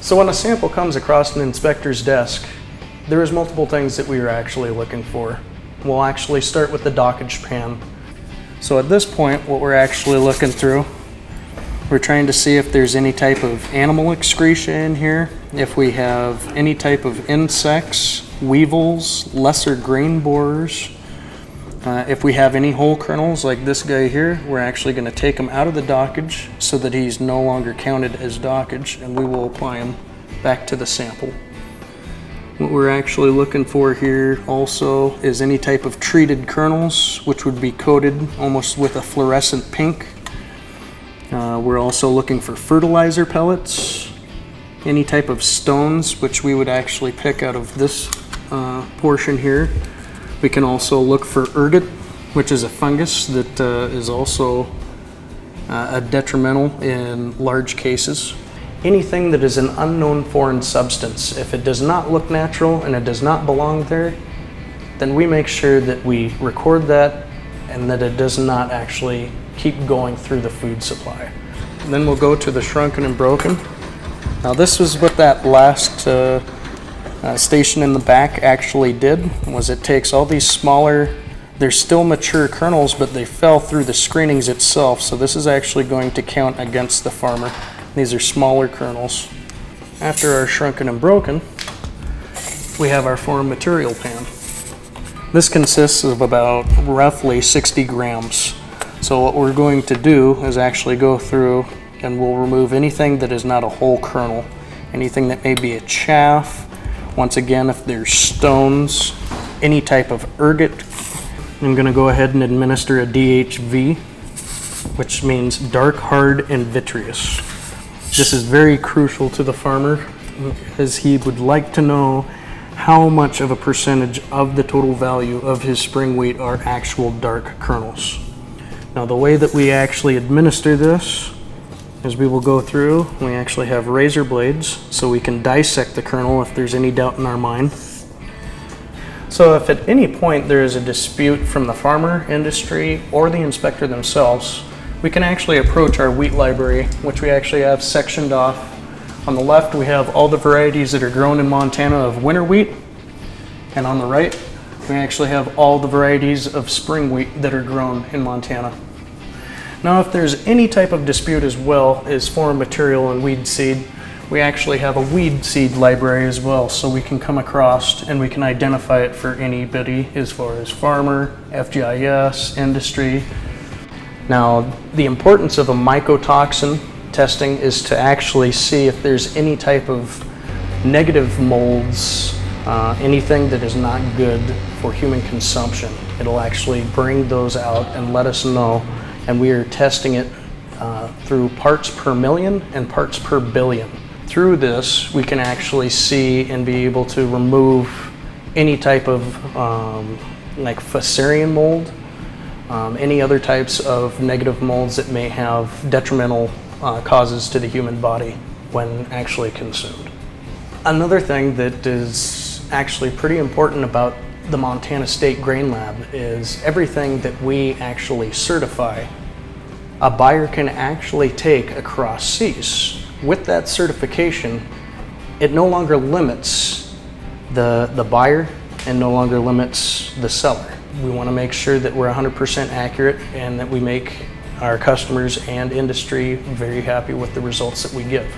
So when a sample comes across an inspector's desk, there is multiple things that we are actually looking for. We'll actually start with the Dockage Pan. So at this point, what we're actually looking through, we're trying to see if there's any type of animal excretion in here, if we have any type of insects, weevils, lesser grain borers. If we have any whole kernels like this guy here, we're actually going to take him out of the dockage so that he's no longer counted as dockage, and we will apply him back to the sample. What we're actually looking for here also is any type of treated kernels, which would be coated almost with a fluorescent pink. We're also looking for fertilizer pellets, any type of stones, which we would actually pick out of this portion here. We can also look for ergot, which is a fungus that is also a detrimental in large cases. Anything that is an unknown foreign substance, if it does not look natural and it does not belong there, then we make sure that we record that and that it does not actually keep going through the food supply. And then we'll go to the shrunken and broken. Now this is what that last station in the back actually did, was it takes all these smaller, they're still mature kernels, but they fell through the screenings itself, so this is actually going to count against the farmer. These are smaller kernels. After our shrunken and broken, we have our foreign material pan. This consists of about roughly 60 grams. So what we're going to do is actually go through and we'll remove anything that is not a whole kernel, anything that may be a chaff. Once again, if there's stones, any type of ergot. I'm going to go ahead and administer a DHV, which means dark, hard, and vitreous. This is very crucial to the farmer as he would like to know how much of a percentage of the total value of his spring wheat are actual dark kernels. Now the way that we actually administer this is we will go through, we actually have razor blades so we can dissect the kernel if there's any doubt in our mind. So if at any point there is a dispute from the farmer, industry, or the inspector themselves, we can actually approach our wheat library, which we actually have sectioned off. On the left we have all the varieties that are grown in Montana of winter wheat, and on the right we actually have all the varieties of spring wheat that are grown in Montana. Now if there's any type of dispute as well as foreign material and weed seed, we actually have a weed seed library as well, so we can come across and we can identify it for anybody as far as farmer, FGIS, industry. Now the importance of a mycotoxin testing is to actually see if there's any type of negative molds, anything that is not good for human consumption. It'll actually bring those out and let us know, and we are testing it through parts per million and parts per billion. Through this, we can actually see and be able to remove any type of like Fusarium mold, any other types of negative molds that may have detrimental causes to the human body when actually consumed. Another thing that is actually pretty important about the Montana State Grain Lab is everything that we actually certify, a buyer can actually take across seas. With that certification, it no longer limits the buyer and no longer limits the seller. We want to make sure that we're 100% accurate and that we make our customers and industry very happy with the results that we give.